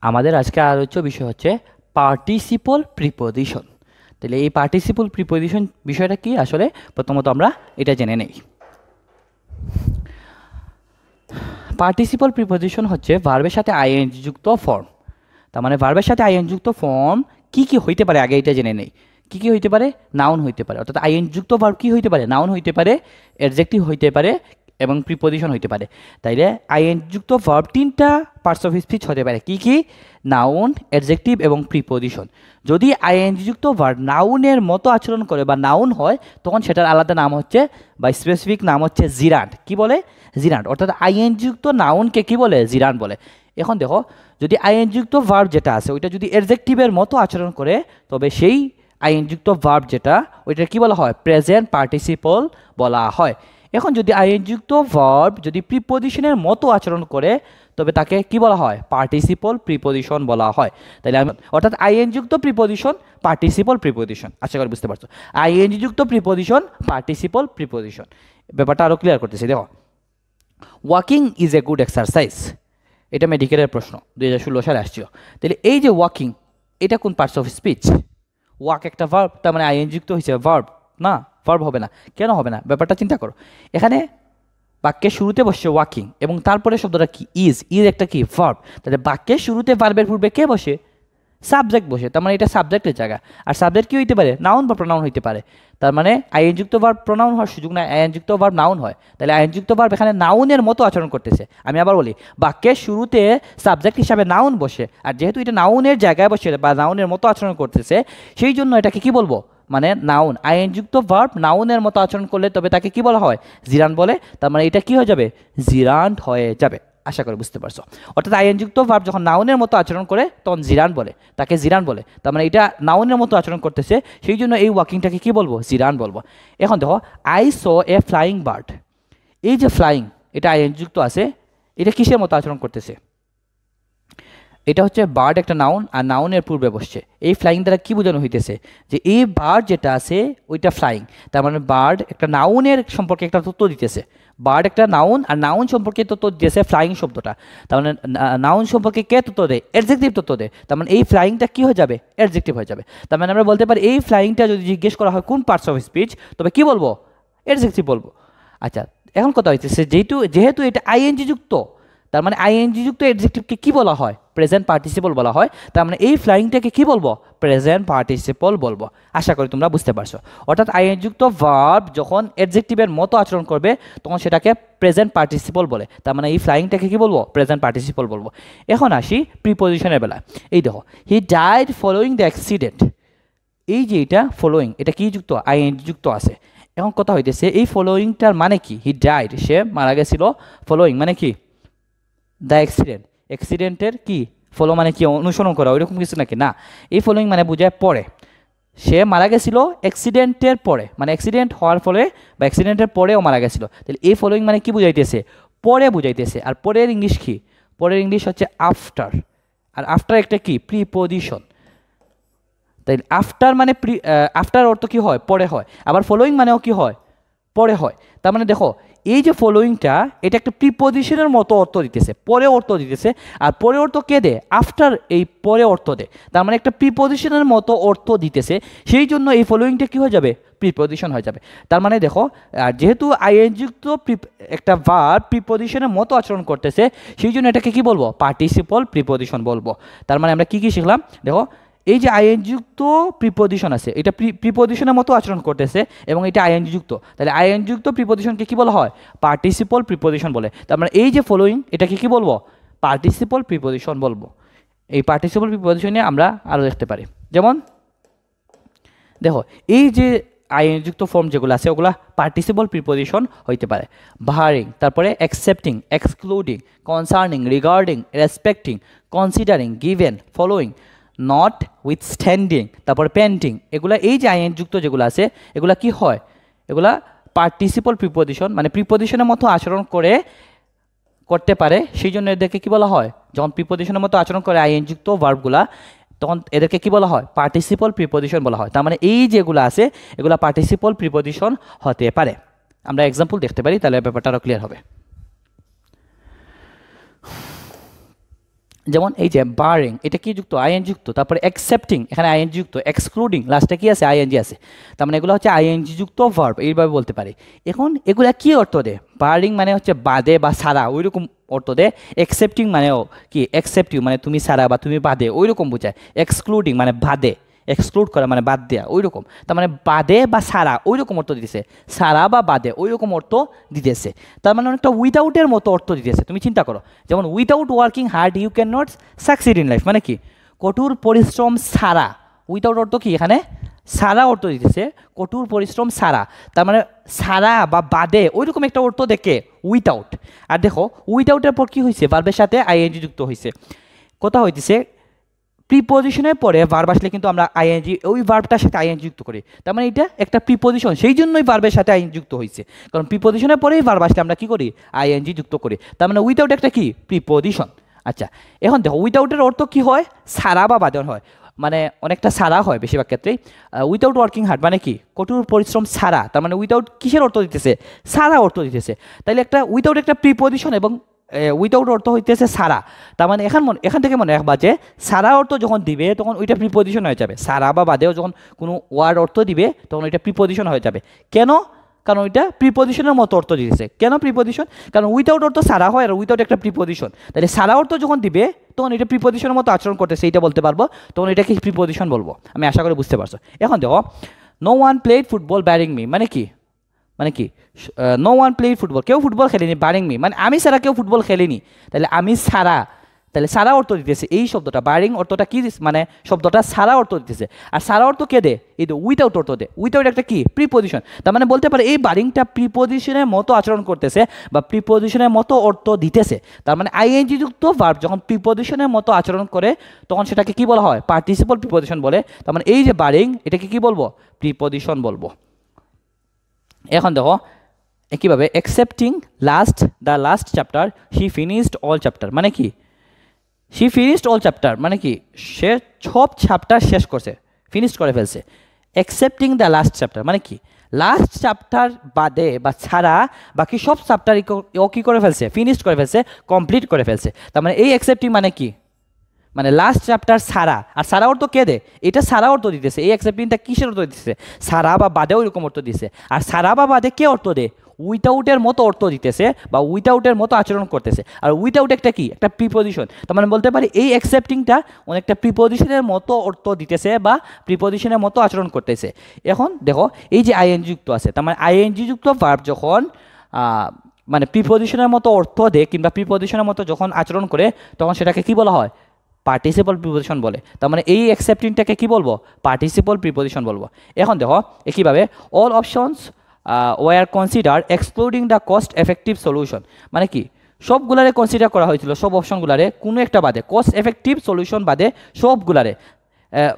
আমাদের আজকে আলোচ্য বিষয় হচ্ছে পার্টিসিপল প্রিপোজিশন। তাহলে এই পার্টিসিপল প্রিপোজিশন বিষয়টা কি আসলে প্রথমত আমরা এটা জেনে নেই। পার্টিসিপল প্রিপোজিশন হচ্ছে ভার্বের সাথে আইএনজি যুক্ত ফর্ম। তার মানে ভার্বের সাথে আইএনজি যুক্ত ফর্ম কি কি হইতে পারে আগে এটা জেনে নেই। কি কি হইতে পারে? নাউন হইতে পারে, অর্থাৎ আইএনজি যুক্ত ভার্ব কি হইতে পারে? নাউন হইতে পারে, অ্যাডজেক্টিভ হইতে পারে এবং প্রিপোজিশন হইতে পারে। তাইলে আইএনজি যুক্ত ভার্ব তিনটা পার্টস অফ স্পিচ হতে পারে। কি কি? নাউন, অ্যাডজেক্টিভ এবং প্রিপোজিশন। যদি আইএনজি যুক্ত ভার্ব নাউনের মতো আচরণ করে বা নাউন হয় তখন সেটার আলাদা নাম হচ্ছে বা স্পেসিফিক নাম হচ্ছে জিরান্ড। কি বলে? জিরান্ড। অর্থাৎ আইএনজি যুক্ত নাউনকে কি বলে? জিরান্ড বলে। এখন দেখো, যদি আইএনযুক্ত ভার্ব যেটা আছে ওইটা যদি অ্যাডজেক্টিভের মতো আচরণ করে তবে সেই আইএনযুক্ত ভার্ব যেটা ওইটা কি বলা হয়? প্রেজেন্ট পার্টিসিপল বলা হয়। এখন যদি আইএনযুক্ত ভার্ব যদি প্রিপোজিশনের মতো আচরণ করে তবে তাকে কি বলা হয়? পার্টিসিপল প্রিপোজিশন বলা হয়। তাহলে অর্থাৎ আইএনযুক্ত প্রিপোজিশন, পার্টিসিপল প্রিপোজিশন। আশা করি বুঝতে পারছো। আইএনযুক্ত প্রিপোজিশন, পার্টিসিপল প্রিপোজিশন। ব্যাপারটা আরও ক্লিয়ার করতেছি। দেখো, walking is a good exercise, এটা মেডিকেলের প্রশ্ন 2016 সালে আসছিল। তাহলে এই যে ওয়াকিং, এটা কোন পার্টস অফ স্পিচ? ওয়াক একটা ভার্ব, তার মানে আইএনযুক্ত হয়েছে ভার্ব না? ভার্ব হবে না। কেন হবে না? ব্যাপারটা চিন্তা করো। এখানে বাক্যের শুরুতে বসছে ওয়াকিং এবং তারপরে শব্দটা কি? ইজ। ইজ একটা কি? ভার্ব। তাহলে বাক্যের শুরুতে ভার্বের পূর্বে কে বসে? সাবজেক্ট বসে। তার মানে এটা সাবজেক্টের জায়গা। আর সাবজেক্ট কি হইতে পারে? নাউন বা প্রোনাউন হইতে পারে। তার মানে আইএনযুক্ত ভার্ব প্রোনাউন হওয়ার সুযোগ নাই, আইএনযুক্ত ভার্ব নাউন হয়। তাহলে আইএনযুক্ত ভার্ব এখানে নাউনের মতো আচরণ করতেছে। আমি আবার বলি, বাক্যের শুরুতে সাবজেক্ট হিসাবে নাউন বসে, আর যেহেতু এটা নাউনের জায়গায় বসে বা নাউনের মতো আচরণ করতেছে সেই জন্য এটাকে কি বলবো? মানে নাউন। আইএনযুক্ত ভার্ব নাউনের মতো আচরণ করলে তবে তাকে কি বলা হয়? জিরান্ড বলে। তার মানে এটা কি হয়ে যাবে? জিরান্ড হয়ে যাবে। আশা করি বুঝতে পারছো। অর্থাৎ আইএনযুক্ত ভার্ব যখন নাউনের মতো আচরণ করে তখন জিরান বলে, তাকে জিরান বলে। তার মানে এটা নাউনের মতো আচরণ করতেছে সেই জন্য এই ওয়াকিংটাকে কি বলবো? জিরান বলবো। এখন দেখো, I saw A flying bird. এই যে ফ্লাইং, এটা আইএনযুক্ত আছে, এটা কিসের মতো আচরণ করতেছে? এটা হচ্ছে বার্ড একটা নাউন, আর নাউনের পূর্বে বসছে। এই ফ্লাইং দ্বারা কি বোঝানো হইতেছে? যে এই বার্ড যেটা আছে ওইটা ফ্লাইং। তার মানে বার্ড একটা নাউনের সম্পর্কে একটা তথ্য দিতেছে। বার্ড একটা নাউন, আর নাউন সম্পর্কে তথ্য দিতেছে ফ্লাইং শব্দটা। তার মানে নাউন সম্পর্কে কে তথ্য দেয়? অ্যাডজেক্টিভ তথ্য দেয়। তার মানে এই ফ্লাইংটা কি হয়ে যাবে? অ্যাডজেক্টিভ হয়ে যাবে। তার মানে আমরা বলতে পারি এই ফ্লাইংটা যদি জিজ্ঞেস করা হয় কোন পার্টস অফ স্পিচ, তবে কি বলবো? অ্যাডজেক্টিভ বলবো। আচ্ছা, এখন কথা হইতেছে যেহেতু এটা আইএনজি যুক্ত, তার মানে আইএনজি যুক্ত অ্যাডজেক্টিভকে কি বলা হয়? প্রেজেন্ট পার্টিসিপল বলা হয়। তার মানে এই ফ্লাইংটাকে কি বলবো? প্রেজেন্ট পার্টিসিপল বলবো। আশা করি তোমরা বুঝতে পারছো। অর্থাৎ আইএনজি যুক্ত ভার্ব যখন অ্যাডজেক্টিভের মতো আচরণ করবে তখন সেটাকে প্রেজেন্ট পার্টিসিপল বলে। তার মানে এই ফ্লাইংটাকে কি বলবো? প্রেজেন্ট পার্টিসিপল বলবো। এখন আসি প্রিপোজিশনের বেলা। এই দেখো, he died following the accident. এই যে এটা ফলোয়িং, এটা কি যুক্ত? আইএনজি যুক্ত আছে। এখন কথা হইতেছে এই ফলোয়িংটার মানে কি? হি ডাইড, সে মারা গেছিল। ফলোয়িং মানে কি? The accident. অ্যাক্সিডেন্টের কি ফলো মানে কি? অনুসরণ করা, ওইরকম কিছু নাকি? না, এই ফলোয়িং মানে বোঝায় পরে। সে মারা গেছিল অ্যাক্সিডেন্টের পরে, মানে অ্যাক্সিডেন্ট হওয়ার ফলে বা অ্যাক্সিডেন্টের পরেও মারা গেছিল। তাহলে এই ফলোয়িং মানে কি বুঝাইতেছে? পরে বুঝাইতেছে। আর পরের ইংলিশ কি? পরের ইংলিশ হচ্ছে আফটার। আর আফটার একটা কি? প্রিপোজিশন। তাই আফটার মানে আফটার অর্থ কি হয়? পরে হয়। আবার ফলোয়িং মানেও কি হয়? পরে হয়। তার মানে দেখো, এই যে ফলোয়িংটা এটা একটা প্রিপোজিশনের মতো অর্থ দিতেছে, পরে অর্থ দিতেছে। আর পরে অর্থ কে দেয়? আফটার এই পরে অর্থ দেয়। তার মানে একটা প্রিপোজিশনের মতো অর্থ দিতেছে, সেই জন্য এই ফলোয়িংটা কি হয়ে যাবে? প্রিপোজিশন হয়ে যাবে। তার মানে দেখো, যেহেতু আইএনযুক্ত একটা ভার্ব প্রিপোজিশনের মতো আচরণ করতেছে সেই জন্য এটাকে কি বলবো? পার্টিসিপল প্রিপোজিশন বলবো। তার মানে আমরা কি কি শিখলাম? দেখো, এই যে আইএনযুক্ত প্রিপোজিশন আছে এটা প্রিপোজিশনের মতো আচরণ করতেছে এবং এটা আইএনজি যুক্ত। তাহলে আইএনজি যুক্ত প্রিপোজিশনকে কি বলা হয়? পার্টিসিপল প্রিপোজিশন বলে। তার মানে এই যে ফলোয়িং, এটাকে কি বলবো? পার্টিসিপল প্রিপোজিশন বলবো। এই পার্টিসিপল প্রিপোজিশনে আমরা আরও দেখতে পারি, যেমন দেখো, এই যে আইএনজি যুক্ত ফর্ম যেগুলো আছে ওগুলা পার্টিসিপল প্রিপোজিশন হইতে পারে। ভারিং, তারপরে accepting, excluding, concerning, regarding, respecting, considering, given, following, notwithstanding, তারপরে পেন্টিং, এগুলা এই যে আইএন যুক্ত যেগুলো আছে এগুলা কি হয়? এগুলা পার্টিসিপল প্রিপোজিশন, মানে প্রিপোজিশনের মতো আচরণ করতে পারে, সেই জন্য এদেরকে কি বলা হয়? যখন প্রিপোজিশনের মতো আচরণ করে আইএন যুক্ত ভার্বগুলা তখন এদেরকে কি বলা হয়? পার্টিসিপল প্রিপোজিশন বলা হয়। তার মানে এই যেগুলো আছে এগুলা পার্টিসিপল প্রিপোজিশন হতে পারে। আমরা এক্সাম্পল দেখতে পারি, তাহলে ব্যাপারটা আরও ক্লিয়ার হবে। যেমন এই যে বারিং, এটা কি যুক্ত? আইএনজি যুক্ত। তারপরে অ্যাকসেপ্টিং, এখানে আইএনজি যুক্ত। এক্সক্লুডিং, লাস্টে কি আছে? আইএনজি আছে। তার মানে এগুলো হচ্ছে আইএনজি যুক্ত ভার্ব, এইভাবে বলতে পারি। এখন এগুলা কি অর্থ দেয়? বারিং মানে হচ্ছে বাদে বা ছাড়া, ওই রকম অর্থ দেয়। অ্যাকসেপ্টিং মানেও কি? অ্যাকসেপ্টিভ মানে তুমি ছাড়া বা তুমি বাদে, ওই রকম বোঝায়। এক্সক্লুডিং মানে বাদে, এক্সক্লুড করা মানে বাদ দেওয়া, ওই রকম। তার মানে বাদে বা সারা, ওই রকম অর্থ দিতেছে। সারা বা বাদে, ওই রকম অর্থ দিতেছে। তার মানে অনেকটা উইদাউটের মতো অর্থ দিতেছে। তুমি চিন্তা করো, যেমন without working hard you can not succeed in life, মানে কি? কঠোর পরিশ্রম ছাড়া। উইদাউট অর্থ কি? এখানে সারা অর্থ দিতেছে, কঠোর পরিশ্রম সারা। তার মানে সারা বা বাদে, ওই রকম একটা অর্থ দেখে উইদাউট। আর দেখো উইদাউটের পর কি হয়েছে? ভার্বের সাথে আইএনজি যুক্ত হয়েছে। কথা হইতেছে প্রিপোজিশনের পরে ভার্ব আসলে কিন্তু আমরা আইএনজি, ওই ভার্বটার সাথে আইএনজি যুক্ত করি। তার মানে এটা একটা প্রিপোজিশন, সেই জন্যই ভার্বের সাথে আইএনজি যুক্ত হয়েছে। কারণ প্রিপোজিশনের পরেই ভার্ব আসলে আমরা কি করি? আইএনজি যুক্ত করি। তার মানে উইদাউট একটা কি? প্রিপোজিশন। আচ্ছা, এখন দেখো উইদাউটের অর্থ কি হয়? সারা বা বাদন হয়, মানে অনেকটা সারা হয় বেশিরভাগ ক্ষেত্রেই। উইদাউট ওয়ার্কিং হার্ড মানে কি? কঠোর পরিশ্রম ছাড়া। তার মানে উইদাউট কিসের অর্থ দিতেছে? সারা অর্থ দিতেছে। তাইলে একটা উইদাউট একটা প্রিপোজিশন এবং উইদাউট অর্থ হইতেছে সারা। তার মানে এখান থেকে মনে রাখবা যে সারা অর্থ যখন দিবে তখন ওইটা প্রিপোজিশন হয়ে যাবে। সারা বা বাদেও যখন কোনো ওয়ার্ড অর্থ দিবে তখন ওইটা প্রিপোজিশন হয়ে যাবে। কেন? কারণ ওইটা প্রিপোজিশনের মতো অর্থ দিতেছে। কেন প্রিপোজিশন? কারণ উইদাউট অর্থ সারা হয় আর উইদাউট একটা প্রিপোজিশন, তাহলে সারা অর্থ যখন দিবে তখন এটা প্রিপোজিশনের মতো আচরণ করতেছে, এইটা বলতে পারবো, তখন এটাকে প্রিপোজিশন বলবো। আমি আশা করি বুঝতে পারছো। এখন দেখো no one played football barring me, মানে কি? মানে কি? নো ওয়ান প্লে ফুটবল, কেউ ফুটবল খেলেনি, বারিং মি মানে আমি ছাড়া কেউ ফুটবল খেলেনি। তাহলে আমি ছাড়া, তাহলে সারা অর্থ দিতেছে এই শব্দটা। বারিং অর্থটা কি? মানে শব্দটা সারা অর্থ দিতেছে। আর সারা অর্থ কে দে? এই তো উইদাউট অর্থ দে। উইদাউট একটা কি? প্রিপোজিশন। তার মানে বলতে পারে এই বারিংটা প্রিপোজিশনের মতো আচরণ করতেছে বা প্রিপোজিশনের মতো অর্থ দিতেছে। তার মানে আইএনজি যুক্ত ভার্ব যখন প্রিপোজিশনের মতো আচরণ করে তখন সেটাকে কি বলা হয়? পার্টিসিপল প্রিপোজিশন বলে। তার মানে এই যে বারিং, এটাকে কি বলবো? প্রিপোজিশন বলবো। এখন দেখো একইভাবে accepting the last chapter he finished all chapter, মানে কি? হি ফিনিশড অল চ্যাপ্টার মানে কি? সে সব চ্যাপ্টার শেষ করছে, ফিনিশ করে ফেলছে। অ্যাকসেপ্টিং দ্য লাস্ট চ্যাপ্টার মানে কি? লাস্ট চ্যাপ্টার বাদে বা ছাড়া বাকি সব চ্যাপ্টার ও কী করে ফেলছে? ফিনিশ করে ফেলছে, কমপ্লিট করে ফেলছে। তার মানে এই অ্যাকসেপ্টিং মানে কি? মানে লাস্ট চ্যাপ্টার সারা। আর সারা অর্থ কে দে? এটা সারা অর্থ দিতেছে। এই অ্যাকসেপ্টিংটা কিসের অর্থ দিতেছে? সারা বা বাদেও এরকম অর্থ দিতেছে। আর সারা বা বাদে কে অর্থ দে? উইথাউটের মতো অর্থ দিতেছে বা উইথাউটের মতো আচরণ করতেছে। আর উইথাউট একটা কি? একটা প্রিপোজিশন। তার মানে বলতে পারি এই অ্যাকসেপ্টিংটা অনেকটা প্রিপোজিশনের মতো অর্থ দিতেছে বা প্রিপোজিশনের মতো আচরণ করতেছে। এখন দেখো এই যে আইএনজি যুক্ত আছে, তার মানে আইএনজি যুক্ত ভার্ব যখন মানে প্রিপোজিশনের মতো অর্থ দেয় কিংবা প্রিপোজিশনের মতো যখন আচরণ করে তখন সেটাকে কি বলা হয়? পার্টিসিপল প্রিপোজিশন বলে। তার মানে এই অ্যাকসেপ্টিংটাকে কি বলবো? পার্টিসিপল প্রিপোজিশন বলবো। এখন দেখো একইভাবে all options were consider excluding the cost effective solution, মানে কি? সবগুলারে কনসিডার করা হয়েছিল, সব অপশনগুলারে কোনো একটা বাদে, কস্ট এফেক্টিভ সলিউশন বাদে সবগুলারে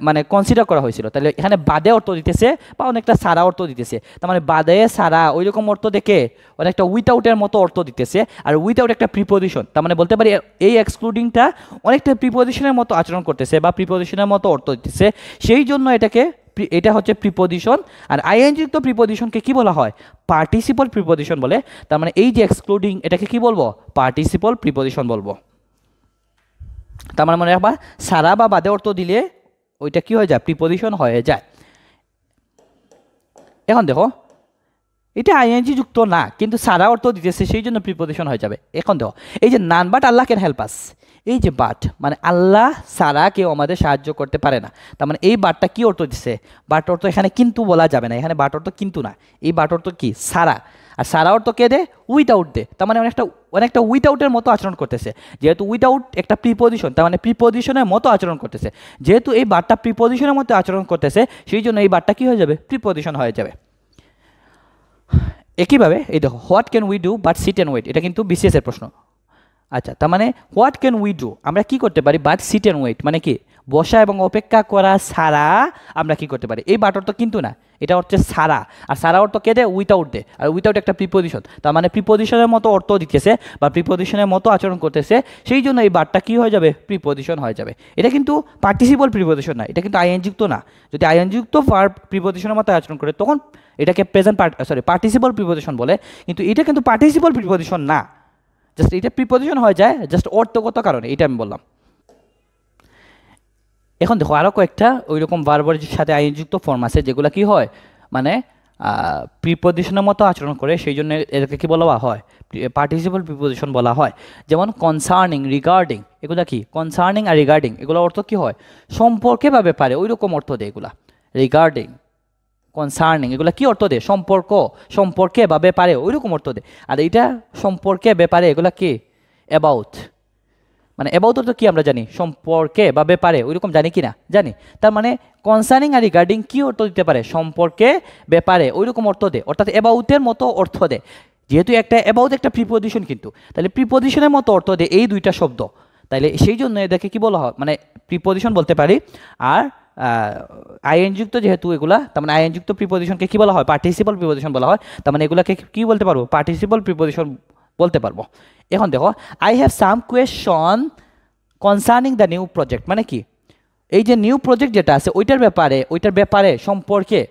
মানে কনসিডার করা হয়েছিল। তাহলে এখানে বাদে অর্থ দিতেছে বা অনেকটা সারা অর্থ দিতেছে। তার মানে বাদে সারা ওই রকম অর্থ দেখে অনেকটা উইথাউটের মতো অর্থ দিতেছে। আর উইথাউট একটা প্রিপোজিশন, তার মানে বলতে পারি এই এক্সক্লুডিংটা অনেকটা প্রিপোজিশনের মতো আচরণ করতেছে বা প্রিপোজিশনের মতো অর্থ দিতেছে, সেই জন্য এটা হচ্ছে প্রিপোজিশন। আর আইএনজি যুক্ত প্রিপোজিশনকে কি বলা হয়? পার্টিসিপল প্রিপোজিশন বলে। তার মানে এই যে এক্সক্লুডিং, এটাকে কি বলবো? পার্টিসিপল প্রিপোজিশন বলবো। তার মানে মনে রাখবা সারা বা বাদে অর্থ দিলে ওইটা কি হয়ে যায়? প্রিপোজিশন হয়ে যায়। এখন দেখো এটা আইএনজি যুক্ত না কিন্তু সারা অর্থ দিতেছে, সেই জন্য প্রিপোজিশন হয়ে যাবে। এখন দেখো এই যে none but Allah can help us, এই যে বাট মানে আল্লাহ সারা কেউ আমাদের সাহায্য করতে পারে না। তার মানে এই বাটটা কি অর্থ দিচ্ছে? বাট অর্থ এখানে কিন্তু বলা যাবে না, এখানে বাট অর্থ কিন্তু না, এই বাট অর্থ কি? সারা। আর সারা অর্থ কে দে? উইথাউট দে। তার মানে অনেকটা উইথাউটের মতো আচরণ করতেছে। যেহেতু উইথাউট একটা প্রিপোজিশন, তার মানে প্রিপোজিশনের মতো আচরণ করতেছে। যেহেতু এই বাটটা প্রিপোজিশনের মতো আচরণ করতেছে সেই জন্য এই বাটটা কি হয়ে যাবে? প্রিপোজিশন হয়ে যাবে। একইভাবে এই দেখো what can we do but sit and wait, এটা কিন্তু বিসিএস এর প্রশ্ন। আচ্ছা, তার মানে হোয়াট ক্যান উই ডু, আমরা কি করতে পারি? বাট সিট অ্যান্ড ওয়েট মানে কি? বসা এবং অপেক্ষা করা ছাড়া আমরা কি করতে পারি? এই বাট অর্থ কিন্তু না, এটা হচ্ছে সারা। আর সারা অর্থ কে দে? উইথাউট দে। আর উইথাউট একটা প্রিপোজিশন, তার মানে প্রিপোজিশনের মতো অর্থ দিতেছে বা প্রিপোজিশনের মতো আচরণ করতেছে, সেই জন্য এই বাটটা কি হয়ে যাবে? প্রিপোজিশন হয়ে যাবে। এটা কিন্তু পার্টিসিপল প্রিপোজিশন না, এটা কিন্তু আইএনযুক্ত না। যদি আইএনযুক্ত ভার্ব প্রিপোজিশনের মতো আচরণ করে তখন এটাকে পার্টিসিপল প্রিপোজিশন বলে, কিন্তু এটা কিন্তু পার্টিসিপল প্রিপোজিশন না, জাস্ট এটা প্রিপোজিশন হয়ে যায় জাস্ট অর্থগত কারণে, এটা আমি বললাম। এখন দেখো আরও কয়েকটা ওই রকম ভার্বের সাথে আইএনজি যুক্ত ফর্ম আছে যেগুলো কি হয় মানে প্রিপজিশনের মতো আচরণ করে, সেই জন্য এদেরকে কি বলা হয় পার্টিসিপল প্রিপজিশন বলা হয়। যেমন কনসার্নিং, রিগার্ডিং, এগুলা কি কনসার্নিং আর রিগার্ডিং, এগুলো অর্থ কি হয় সম্পর্কে বা ব্যাপারে, ওই রকম অর্থ দেয় এগুলা। রিগার্ডিং, কনসার্নিং, এগুলো কি অর্থ দেয় সম্পর্ক, সম্পর্কে বা ব্যাপারে ওই রকম অর্থ দেয়। আর এইটা সম্পর্কে ব্যাপারে এগুলা কি অ্যাবাউট, মানে অ্যাবাউট অর্থ কি আমরা জানি সম্পর্কে বা ব্যাপারে ওই রকম জানি কি না জানি। তার মানে কনসার্নিং আর রিগার্ডিং কি অর্থ দিতে পারে সম্পর্কে ব্যাপারে ওই রকম অর্থ দেয়, অর্থাৎ অ্যাবাউটের মতো অর্থ দেয়। যেহেতু একটা অ্যাবাউট একটা প্রিপজিশন, কিন্তু তাহলে প্রিপজিশনের মতো অর্থ দেয় এই দুইটা শব্দ, তাইলে সেই জন্য এদেরকে কি বলা হয় মানে প্রিপজিশন বলতে পারি। আর আইএনযুক্ত যেহেতু এগুলা, তার মানে আইএনযুক্ত প্রিপজিশনকে কি বলা হয় পার্টিসিপল প্রিপজিশন বলা হয়। তার মানে এগুলাকে কি বলতে পারবো পার্টিসিপল প্রিপজিশন বলতে পারবো। এখন দেখো I have some question concerning the new project, মানে কি এই যে নিউ প্রজেক্ট যেটা আছে ওইটার ব্যাপারে সম্পর্কে,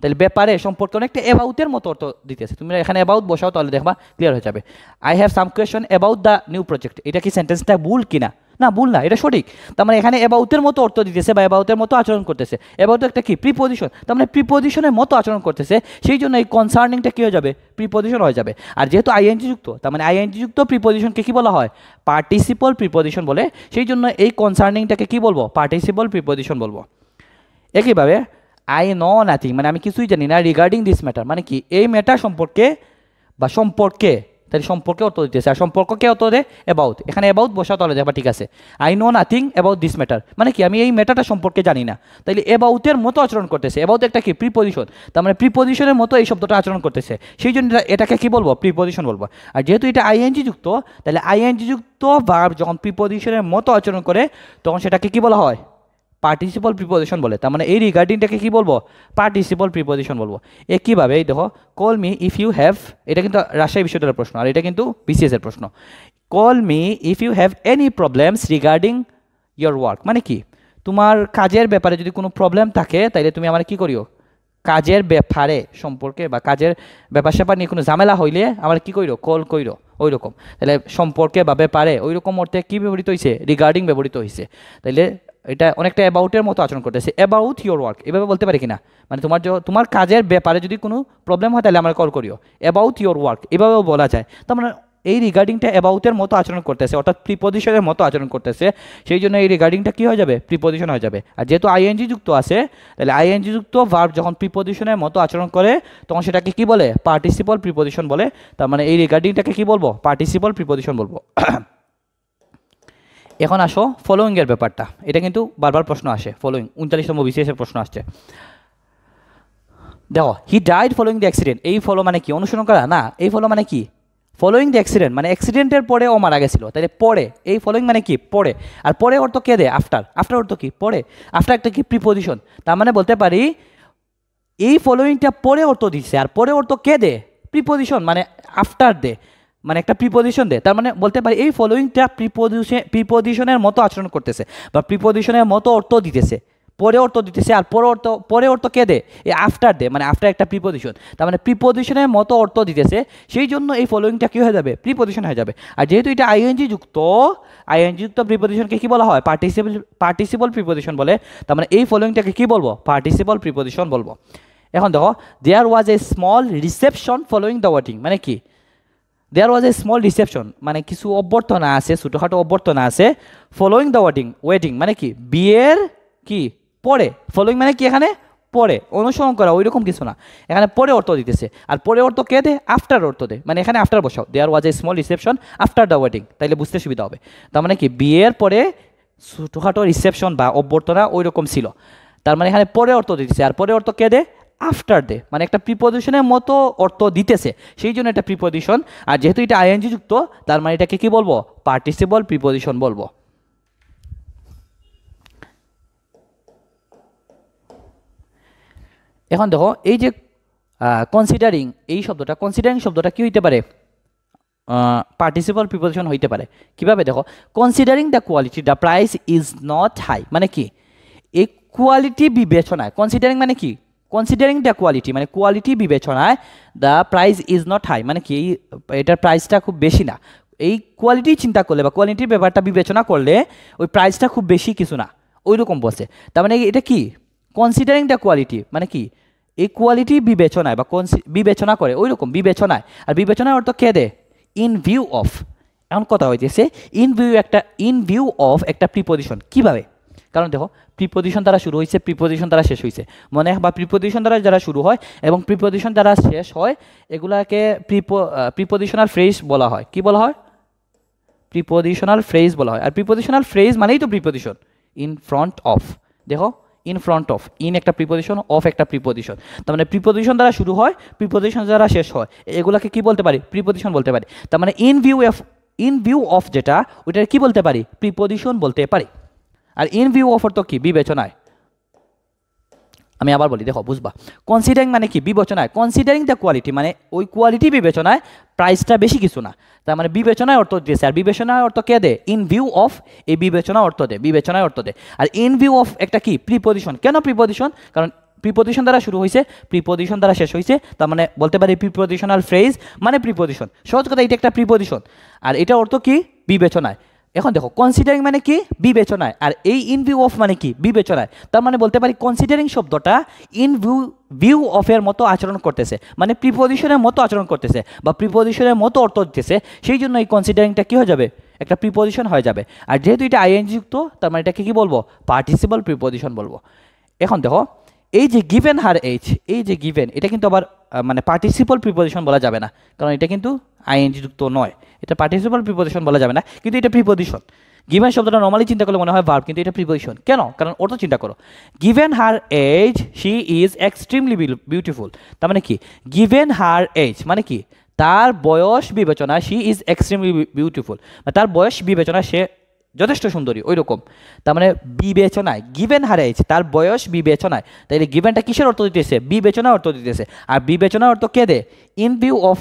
তাহলে ব্যাপারে সম্পর্কে অনেকটা অ্যাবাউটের মতো অর্থ দিতেছে। তুমি এখানে অ্যাবাউট বসাও তাহলে দেখবা ক্লিয়ার হয়ে যাবে। I have some question about the new project, এটা কি সেন্টেন্সটা ভুল কিনা? না, ভুল না, এটা সঠিক। তার মানে এখানে অ্যাবাউটের মতো অর্থ দিতেছে বা অ্যাবাউটের মতো আচরণ করতেছে। অ্যাবাউট একটা কি প্রিপজিশন, তার মানে প্রিপজিশনের মতো আচরণ করতেছে, সেই জন্য এই কনসার্নিংটা কি হয়ে যাবে প্রিপজিশন হয়ে যাবে। আর যেহেতু আইএনজি যুক্ত, তার মানে আইএনজি যুক্ত প্রিপজিশনকে কি বলা হয় পার্টিসিপল প্রিপজিশন বলে, সেই জন্য এই কনসার্নিংটাকে কি বলবো পার্টিসিপল প্রিপজিশন বলবো। একইভাবে আই নো নাথিং, মানে আমি কিছুই জানি না রিগার্ডিং দিস ম্যাটার, মানে কি এই ম্যাটার সম্পর্কে বা সম্পর্কে, তাহলে সম্পর্কে অর্থ দিতেছে। আর সম্পর্ককে অর্থ দেয় অ্যাবাউট, এখানে অ্যাবাউট বসাও তাহলে দেখবা ঠিক আছে। I know nothing about this matter, মানে কি আমি এই ম্যাটারটা সম্পর্কে জানি না, তাহলে অ্যাবাউটের মতো আচরণ করতেছে। অ্যাবাউট একটা কি প্রিপজিশন, তার মানে প্রিপজিশনের মতো এই শব্দটা আচরণ করতেছে, সেই জন্য এটাকে কি বলবো প্রিপজিশন বলবো। আর যেহেতু এটা আইএনজি যুক্ত, তাহলে আইএনজি যুক্ত ভার্ব যখন প্রিপজিশনের মতো আচরণ করে তখন সেটাকে কি বলা হয় পার্টিসিপল প্রিপজিশন বলে। তার মানে এই রিগার্ডিংটাকে কি বলবো পার্টিসিপল প্রিপজিশন বলবো। একইভাবে এই দেখো call me if you have, এটা কিন্তু রাজশাহী বিশ্ববিদ্যালয়ের প্রশ্ন আর এটা কিন্তু বিসিএস এর প্রশ্ন। Call me if you have any problems regarding your work, মানে কি তোমার কাজের ব্যাপারে যদি কোনো প্রবলেম থাকে তাহলে তুমি আমার কি করিও কাজের ব্যাপারে সম্পর্কে বা কাজের ব্যাপার স্যাপার নিয়ে কোনো ঝামেলা হইলে আমার কি কইরো কল কইরো ওই রকম। তাহলে সম্পর্কে বা ব্যাপারে ওই রকম অর্থে কী ব্যবহৃত হয়েছে রিগার্ডিং ব্যবহৃত হয়েছে। তাইলে এটা অনেকটা অ্যাবাউটের মতো আচরণ করতেছে, অ্যাবাউট ইয়োর ওয়ার্ক এভাবে বলতে পারি কিনা, মানে তোমার কাজের ব্যাপারে যদি কোনো প্রবলেম হয় তাহলে আমার কল করিও অ্যাবাউট ইয়োর ওয়ার্ক, এভাবেও বলা যায়। তার মানে এই রিগার্ডিংটা অ্যাবাউটের মতো আচরণ করতেছে, অর্থাৎ প্রিপজিশনের মতো আচরণ করতেছে, সেই জন্য এই রিগার্ডিংটা কী হয়ে যাবে প্রিপজিশন হয়ে যাবে। আর যেহেতু আইএনজি যুক্ত আছে, তাহলে আইএনজি যুক্ত ভার্ব যখন প্রিপজিশনের মতো আচরণ করে তখন সেটাকে কি বলে পার্টিসিপল প্রিপজিশন বলে। তার মানে এই রিগার্ডিংটাকে কি বলবো পার্টিসিপল প্রিপজিশন বলবো। এখন আসো ফলোয়িংয়ের ব্যাপারটা, এটা কিন্তু বারবার প্রশ্ন আসে, ফলোয়িং 39তম বিসিএসের প্রশ্ন আসছে। দেখো he died following the accident, এই ফলো মানে কি অনুসরণ করা না, এই ফলো মানে কি ফলোয়িং দ্য অ্যাক্সিডেন্ট, মানে অ্যাক্সিডেন্টের পরে ও মারা গেছিল, তাহলে পরে এই ফলোয়িং মানে কি পরে। আর পরে অর্থ কে দেয় আফটার, আফটার অর্থ কি পরে, আফটার একটা কি প্রিপজিশন। তার মানে বলতে পারি এই ফলোয়িংটা পরে অর্থ দিচ্ছে, আর পরে অর্থ কে দে প্রিপজিশন, মানে আফটার দে, মানে একটা প্রিপজিশন দে। তার মানে বলতে পারি এই ফলোয়িংটা প্রিপজিশনের মতো আচরণ করতেছে বা প্রিপজিশনের মতো অর্থ দিতেছে, পরে অর্থ দিতেছে। আর পরে অর্থ কে দে এই আফটার দে, মানে আফটার একটা প্রিপজিশন, তার মানে প্রিপজিশনের মতো অর্থ দিতেছে, সেই জন্য এই ফলোয়িংটা কী হয়ে যাবে প্রিপজিশন হয়ে যাবে। আর যেহেতু এটা আইএনজি যুক্ত, আইএনজি যুক্ত প্রিপজিশনকে কী বলা হয় পার্টিসিপল প্রিপজিশন বলে। তার মানে এই ফলোয়িংটাকে কী বলবো পার্টিসিপল প্রিপজিশন বলবো। এখন দেখো there was a small reception following the wedding, মানে কি দেয়ার ওয়াজ এ স্মল রিসেপশন, মানে কিছু অভ্যর্থনা আছে ছোটোখাটো অভ্যর্থনা আছে ফলোয়িং দ্য ওয়েডিং মানে কি বিয়ের কি পরে, ফলোয়িং মানে কি এখানে পরে অনুসরণ করা ওই রকম কিছু না, এখানে পরে অর্থ দিতেছে। আর পরে অর্থ কে দে আফটার অর্থ দে, মানে এখানে আফটার বসাও there was a small reception after the wedding, তাইলে বুঝতে সুবিধা হবে। তার মানে কি বিয়ের পরে ছোটোখাটো রিসেপশন বা অভ্যর্থনা ওই রকম ছিল, তার মানে এখানে পরে অর্থ দিতেছে। আর পরে অর্থ কে দে আফটার দে, মানে একটা প্রিপজিশনের মতো অর্থ দিতেছে, সেই জন্য এটা প্রিপজিশন। আর যেহেতু এটা আইএনজি যুক্ত, তার মানে এটাকে কি বলবো পার্টিসিপল প্রিপজিশন বলবো। এখন দেখো এই যে কনসিডারিং এই শব্দটা, কনসিডারিং শব্দটা কি হইতে পারে পার্টিসিপল প্রিপজিশন হইতে পারে। কিভাবে দেখো considering the quality the price is not high, মানে কি এই কোয়ালিটি বিবেচনায়, কনসিডারিং মানে কি কনসিডারিং দ্য কোয়ালিটি মানে কোয়ালিটি বিবেচনায় the price is not high, মানে কি এটার প্রাইসটা খুব বেশি না। এই কোয়ালিটি চিন্তা করলে বা কোয়ালিটির ব্যাপারটা বিবেচনা করলে ওই প্রাইসটা খুব বেশি কিছু না, ওই রকম বসে। তার মানে এটা কি কনসিডারিং দ্য কোয়ালিটি, মানে কি এই কোয়ালিটি বিবেচনায় বা বিবেচনা করে, ওই রকম বিবেচনায়। আর বিবেচনায় অর্থ কে দে, ইন ভিউ অফ। এখন কথা হইতেছে ইন ভিউ অফ একটা প্রিপোজিশন কিভাবে, কারণ দেখো প্রিপোজিশন দ্বারা শুরু হয়েছে, প্রিপোজিশন দ্বারা শেষ হয়েছে, মনে বা প্রিপোজিশন দ্বারা যারা শুরু হয় এবং প্রিপোজিশন দ্বারা শেষ হয় এগুলাকে প্রিপোজিশনাল ফ্রেজ বলা হয়। কি বলা হয়? প্রিপোজিশনাল ফ্রেজ বলা হয়। আর প্রিপোজিশনাল ফ্রেজ মানেই তো প্রিপোজিশন, ইন ফ্রন্ট অফ। দেখো ইন ফ্রন্ট অফ, ইন একটা প্রিপোজিশন, অফ একটা প্রিপোজিশন। তার মানে প্রিপোজিশন দ্বারা শুরু হয়, প্রিপোজিশন দ্বারা শেষ হয়, এগুলাকে কি বলতে পারি? প্রিপোজিশন বলতে পারি। তার মানে ইন ভিউ অফ যেটা, ওইটা কি বলতে পারি? প্রিপোজিশন বলতে পারি। আর ইন ভিউ অফ অর্থ কি? বিবেচনায়। আমি আবার বলি, দেখো বুঝবা। কনসিডারিং মানে কি? বিবেচনায়। কনসিডারিং দ্য কোয়ালিটি মানে ওই কোয়ালিটি বিবেচনায়, প্রাইসটা বেশি কিছু না। তার মানে বিবেচনায় অর্থ দিয়েছে। আর বিবেচনায় অর্থ কে দে? ইন ভিউ অফ, এই বিবেচনা অর্থ দে, বিবেচনায় অর্থ দে। আর ইন ভিউ অফ একটা কি? প্রিপোজিশন। কেন প্রিপোজিশন? কারণ প্রিপোজিশন দ্বারা শুরু হয়েছে, প্রিপোজিশন দ্বারা শেষ হয়েছে। তার মানে বলতে পারি প্রিপোজিশনাল ফ্রেজ মানে প্রিপোজিশন। সহজ কথা, এটা একটা প্রিপোজিশন। আর এটা অর্থ কি? বিবেচনায়। এখন দেখো কনসিডারিং মানে কি? বিবেচনায়। আর এই ইন ভিউ অফ মানে কি? বিবেচনায়। তার মানে বলতে পারি কনসিডারিং শব্দটা ইন ভিউ অফের মতো আচরণ করতেছে, মানে প্রিপোজিশনের মতো আচরণ করতেছে বা প্রিপোজিশনের মতো অর্থ দিতেছে। সেই জন্য এই কনসিডারিংটা কি হয়ে যাবে? একটা প্রিপোজিশন হয়ে যাবে। আর যেহেতু এটা আইএনজি যুক্ত, তার মানে এটাকে কি বলবো? পার্টিসিপল প্রিপোজিশন বলবো। এখন দেখো এই যে গিভেন হার এইজ, এই যে গিভেন, এটা কিন্তু আবার মানে পার্টিসিপল প্রিপোজিশন বলা যাবে না, কারণ এটা কিন্তু আইএনজি যুক্ত নয়। এটা পার্টিসিপল প্রিপোজিশন বলা যাবে না, কিন্তু এটা প্রিপোজিশন। গিভেন শব্দটা নর্মালি চিন্তা করলে মনে হয় ভার্ব, কিন্তু এটা প্রিপোজিশন। কেন? কারণ অর্থ চিন্তা করো, given her as she is extremely beautiful. তার মানে কি? গিভেন হার এজ মানে কি? তার বয়স বিবেচনায়, শি ইজ এক্সট্রিমলি বিউটিফুল, তার বয়স বিবেচনায় সে যথেষ্ট সুন্দরী, ওই রকম। তার মানে বিবেচনায়, গিভেন হার এজ, তার বয়স বিবেচনায়। তাইলে গিভেনটা কিসের অর্থ দিতেছে? বিবেচনার অর্থ দিতেছে। আর বিবেচনার অর্থ কে দে? ইন ভিউ অফ,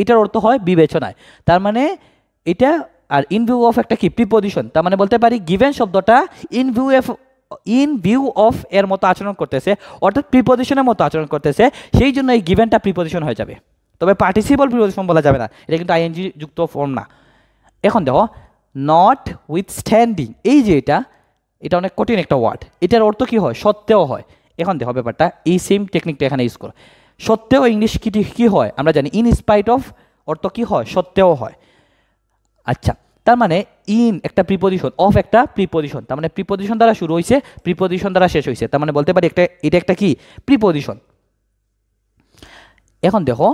এটার অর্থ হয় বিবেচনায়। তার মানে এটা, আর ইন ভিউ অফ একটা কি? প্রিপোজিশন। তার মানে বলতে পারি গিভেন শব্দটা ইন ভিউ অফ এর মতো আচরণ করতেছে, অর্থাৎ প্রিপোজিশনের মতো আচরণ করতেছে। সেই জন্য এই গিভেনটা প্রিপোজিশন হয়ে যাবে। তবে পার্টিসিপল প্রিপোজিশন বলা যাবে না, এটা কিন্তু আইএনজি যুক্ত ফর্ম না। এখন দেখো নট উইথস্ট্যান্ডিং, এই যে এটা অনেক কঠিন একটা ওয়ার্ড। এটার অর্থ কি হয়? সত্ত্বেও হয়। এখন দেখো ব্যাপারটা, এই সেম টেকনিকটা এখানে ইউজ করো। সত্ত্বেও ইংলিশ কি হয় আমরা জানি, ইন স্পাইট অফ অর্থ কি হয়? সত্ত্বেও হয়। আচ্ছা, তার মানে ইন একটা প্রিপোজিশন, অফ একটা প্রিপোজিশন। তার মানে প্রিপোজিশন দ্বারা শুরু হয়েছে, প্রিপোজিশন দ্বারা শেষ হয়েছে। তার মানে বলতে পারি এটা একটা কি? প্রিপোজিশন। এখন দেখো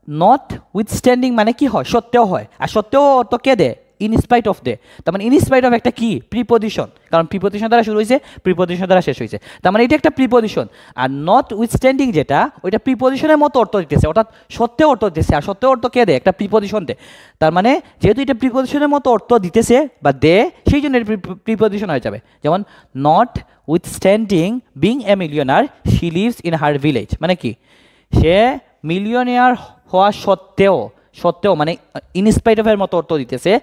নট উইথস্ট্যান্ডিং মানে কি হয়? সত্ত্বেও হয়। আর সত্ত্বেও অর্থ কে দে? In spite of they. তার মানে ইন স্পাইট অফ একটা কি? প্রিপোজিশন, কারণ প্রিপোজিশন দ্বারা শুরু হয়েছে, প্রিপোজিশন দ্বারা শেষ হয়েছে। তার মানে এটা একটা প্রিপোজিশন। আর নট উইথস্ট্যান্ডিং যেটা, ওইটা প্রিপোজিশনের মতো অর্থ দিতেছে, অর্থাৎ সত্ত্বেও অর্থ দিতেছে। আর সত্ত্বেও অর্থ কে দে? একটা প্রিপোজিশন দে। তার মানে যেহেতু এটা প্রিপোজিশনের মতো অর্থ দিতেছে বা দে, সেই জন্য প্রিপোজিশন হয়ে যাবে। যেমন notwithstanding being a millionaire she lives in her village, মানে কি? সে মিলিয়নিয়ার হওয়া সত্ত্বেও মানে ইনস্পাইট অফ এর মতো অর্থ দিতেছে।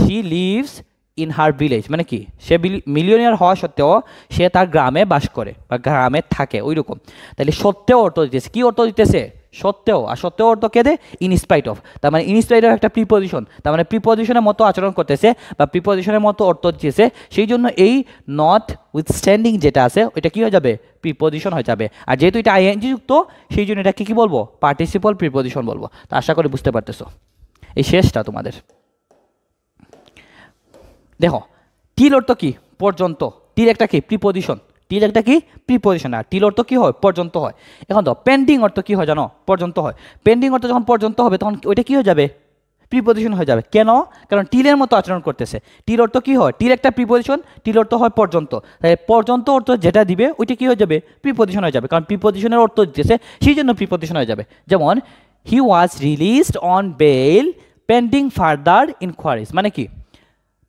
She lives in her village মানে কি? সে মিলিয়নিয়ার হওয়া সত্ত্বেও সে তার গ্রামে বাস করে বা গ্রামে থাকে, ওই রকম। তাহলে সত্ত্বেও অর্থ দিতেছে। কি অর্থ দিতেছে? সত্ত্বেও। আর সত্ত্বেও অর্থ কে দে? In spite of. তার মানে ইনস্পাইট অফ একটা প্রিপোজিশন। তার মানে প্রিপোজিশনের মতো আচরণ করতেছে বা প্রিপোজিশনের মতো অর্থ দিতেছে। সেই জন্য এই নট উইথস্ট্যান্ডিং যেটা আছে, ওইটা কি হয়ে যাবে? প্রিপোজিশন হয়ে যাবে। আর যেহেতু এটা আইএনজি যুক্ত, সেই জন্য এটাকে কি বলবো? পার্টিসিপল প্রিপোজিশন বলবো। তো আশা করি বুঝতে পারতেছো। এই শেষটা তোমাদের দেখো, টিল অর্থ কি? পর্যন্ত। টিল একটা কি? প্রিপোজিশন। টিল একটা কি? প্রিপোজিশন। আর টিল অর্থ কি হয়? পর্যন্ত হয়। এখন তো পেন্ডিং অর্থ কি হয় জানো? পর্যন্ত হয়। পেন্ডিং অর্থ যখন পর্যন্ত হবে, তখন ওইটা কি হয়ে যাবে? প্রিপোজিশন হয়ে যাবে। কেন? কারণ টিলের মতো আচরণ করতেছে। টিল অর্থ কি হয়? টিল একটা প্রিপোজিশন, টিল অর্থ হয় পর্যন্ত। তাই পর্যন্ত অর্থ যেটা দিবে ওইটা কি হয়ে যাবে? প্রিপোজিশন হয়ে যাবে, কারণ প্রিপোজিশনের অর্থ দিতেছে, সেই জন্য প্রিপোজিশন হয়ে যাবে। যেমন he was released on bail pending further inquiries, মানে কি?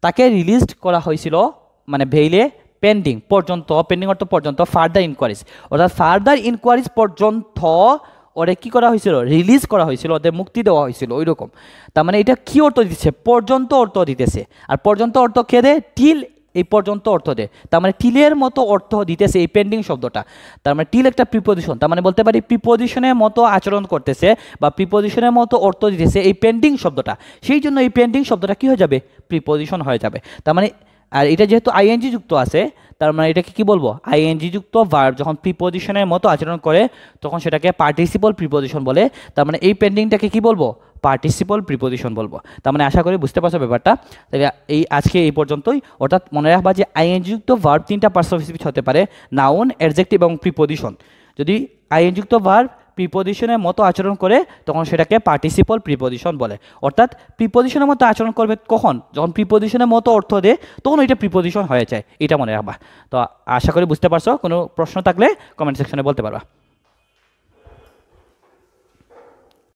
তাকে রিলিজ করা হয়েছিল মানে বেইলে পেন্ডিং, পর্যন্ত। পেন্ডিং অর্থ পর্যন্ত, ফার্দার ইনকোয়ারিজ অর্থাৎ ফার্দার ইনকোয়ারিজ পর্যন্ত ওরে কি করা হয়েছিল? রিলিজ করা হয়েছিল, ওদের মুক্তি দেওয়া হয়েছিল, ওই রকম। তার মানে এটা কি অর্থ দিতেছে? পর্যন্ত অর্থ দিতেছে। আর পর্যন্ত অর্থ কে দে? টিল এই পর্যন্ত অর্থ দে। তার মানে টিলের মতো অর্থ দিতেছে এই পেন্ডিং শব্দটা। তার মানে টিল একটা প্রিপোজিশন। তার মানে বলতে পারি প্রিপোজিশনের মতো আচরণ করতেছে বা প্রিপোজিশনের মতো অর্থ দিতেছে এই পেন্ডিং শব্দটা। সেই জন্য এই পেন্ডিং শব্দটা কি হয়ে যাবে? প্রিপোজিশন হয়ে যাবে। তার মানে আর এটা যেহেতু আইএনজি যুক্ত আছে, তার মানে এটাকে কি বলবো, আইএনজি যুক্ত ভার্ব যখন প্রিপোজিশনের মতো আচরণ করে তখন সেটাকে পার্টিসিপল প্রিপোজিশন বলে। তার মানে এই পেন্ডিংটাকে কি বলবো, পার্টিসিপল প্রিপোজিশন বলবো। তার মানে আশা করি বুঝতে পারছো ব্যাপারটা। তাহলে এই আজকে এই পর্যন্তই। অর্থাৎ মনে রাখবা যে আইএনজি যুক্ত ভার্ব তিনটা পার্টস স্পিচ হতে পারে, নাউন, অ্যাডজেক্টিভ এবং প্রিপোজিশন। যদি আইএনজি যুক্ত ভার্ব প্রিপোজিশনের মতো আচরণ করে তখন সেটাকে পার্টিসিপল প্রিপোজিশন বলে। অর্থাৎ প্রিপোজিশনের মতো আচরণ করবে কখন, যখন প্রিপোজিশনের মতো অর্থ দেয় তখন ওইটা প্রিপোজিশন হয়ে যায়, এটা মনে রাখবা। তো আশা করি বুঝতে পারছো। কোনো প্রশ্ন থাকলে কমেন্ট সেকশনে বলতে পারবা।